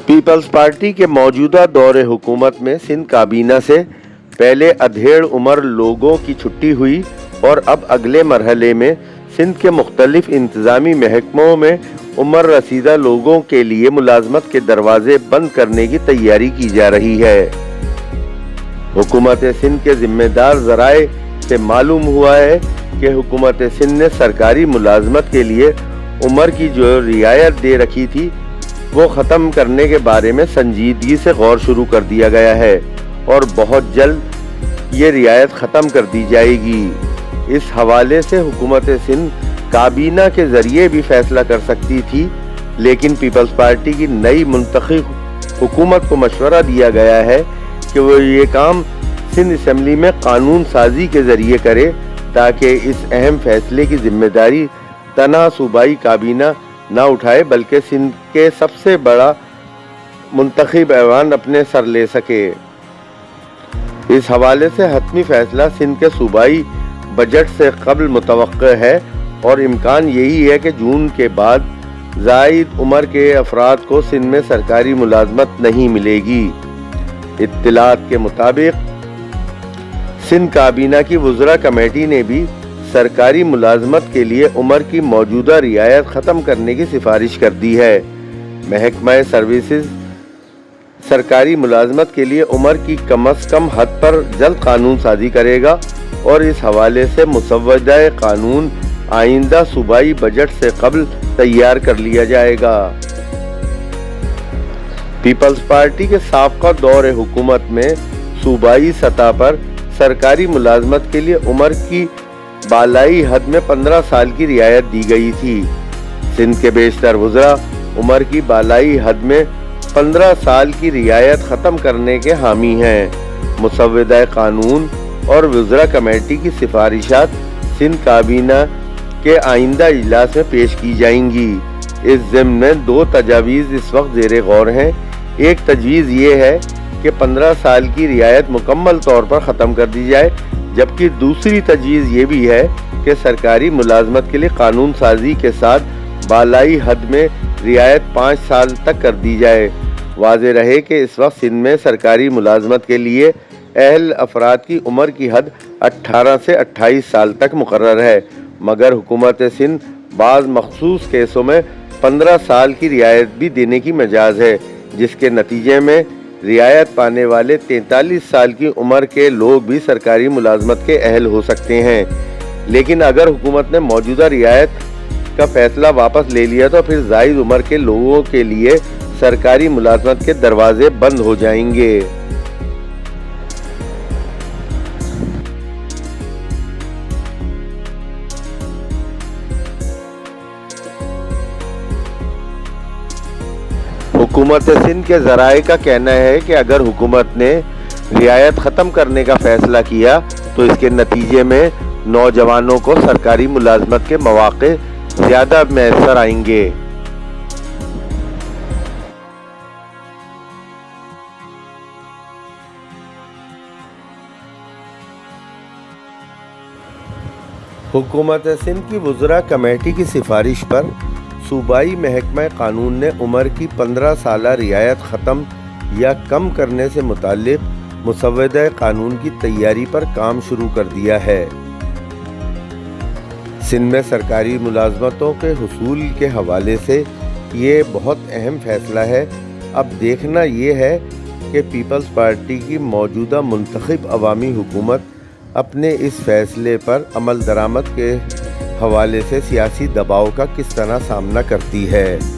Peoples party के मौजूदा दौरे हुकूमत में सिंध काबीना से पहले अधेड़ उम्र लोगों की छुट्टी हुई और अब अगले मरहले में सिंध के मुख्तलिफ इंतज़ामी महकमों में उम्र रसीदा लोगों के लिए मुलाजमत के दरवाजे बंद करने की तैयारी की जा रही है। हुकूमत सिंध के जिम्मेदार ज़राए से मालूम हुआ है कि हुकूमत सिंध ने सरकारी मुलाजमत के लिए उम्र की जो रियायत दे रखी थी वो ख़त्म करने के बारे में संजीदगी से गौर शुरू कर दिया गया है और बहुत जल्द ये रियायत ख़त्म कर दी जाएगी। इस हवाले से हुकूमत सिंध काबीना के ज़रिए भी फैसला कर सकती थी, लेकिन पीपल्स पार्टी की नई मुंतखब हुकूमत को मशवरा दिया गया है कि वो ये काम सिंध असम्बली में कानून साजी के ज़रिए करे ताकि इस अहम फैसले की जिम्मेदारी तना सूबाई काबीना ना उठाए बल्कि सिंध के सबसे बड़ा मुंतखब ऐवान अपने सर ले सके। इस हवाले से हतमी फैसला सिंध के सूबाई बजट से कबल मुतवक्किह है और इम्कान यही है कि जून के बाद ज़ायद उम्र के अफराद को सिंध में सरकारी मुलाजमत नहीं मिलेगी। इत्तलात के मुताबिक सिंध काबीना की वुज़रा कमेटी ने भी सरकारी मुलाजमत के लिए उम्र की मौजूदा रियायत ख़त्म करने की सिफारिश कर दी है। महकमा सर्विसेज सरकारी मुलाजमत के लिए उम्र की कम अज़ कम हद पर जल्द कानून साजी करेगा और इस हवाले से मुसव्वदा कानून आइंदा सूबाई बजट से कबल तैयार कर लिया जाएगा। पीपल्स पार्टी के साबका दौरे हुकूमत में सूबाई सतह पर सरकारी मुलाजमत के लिए उम्र की बालाई हद में 15 साल की रियायत दी गई थी। सिंध के बेशतर वुज़रा उम्र की बालाई हद में 15 साल की रियायत ख़त्म करने के हामी हैं। मुसव्वदा कानून और वुज़रा कमेटी की सिफारिशात सिंध काबीना के आइंदा इजलास में पेश की जाएंगी। इस ज़िम्न में 2 तजावीज़ इस वक्त ज़ेरे गौर हैं। एक तजवीज़ ये है कि 15 साल की रियायत मुकम्मल तौर पर ख़त्म कर दी जाए, जबकि दूसरी तजवीज़ ये भी है कि सरकारी मुलाजमत के लिए कानून साजी के साथ बालाई हद में रियायत 5 साल तक कर दी जाए। वाज़ेह रहे कि इस वक्त सिंध में सरकारी मुलाजमत के लिए अहल अफराद की उम्र की हद 18 से 28 साल तक मुकर्रर है, मगर हुकूमत सिंध बाज़ मखसूस केसों में 15 साल की रियायत भी देने की मजाज है, जिसके नतीजे में रियायत पाने वाले 43 साल की उम्र के लोग भी सरकारी मुलाजमत के अहल हो सकते हैं। लेकिन अगर हुकूमत ने मौजूदा रियायत का फैसला वापस ले लिया तो फिर ज़ायद उम्र के लोगों के लिए सरकारी मुलाजमत के दरवाजे बंद हो जाएंगे। हुकूमत सिंध के ज़राए का कहना है कि अगर हुकूमत ने रियायत ख़त्म करने का फ़ैसला किया तो इसके नतीजे में नौजवानों को सरकारी मुलाजमत के मौक़े ज़्यादा मैसर आएंगे। हुकूमत सिंध की वुज़रा कमेटी की सिफारिश पर सूबाई महकमा कानून ने उम्र की 15 साला रियायत ख़त्म या कम करने से मुताल्लिक़ मुसव्वदा कानून की तैयारी पर काम शुरू कर दिया है। सिंध में सरकारी मुलाजमतों के हुसूल के हवाले से ये बहुत अहम फ़ैसला है। अब देखना ये है कि पीपल्स पार्टी की मौजूदा मुंतखब अवामी हुकूमत अपने इस फ़ैसले पर अमल दरामद के हवाले से सियासी दबाव का किस तरह सामना करती है।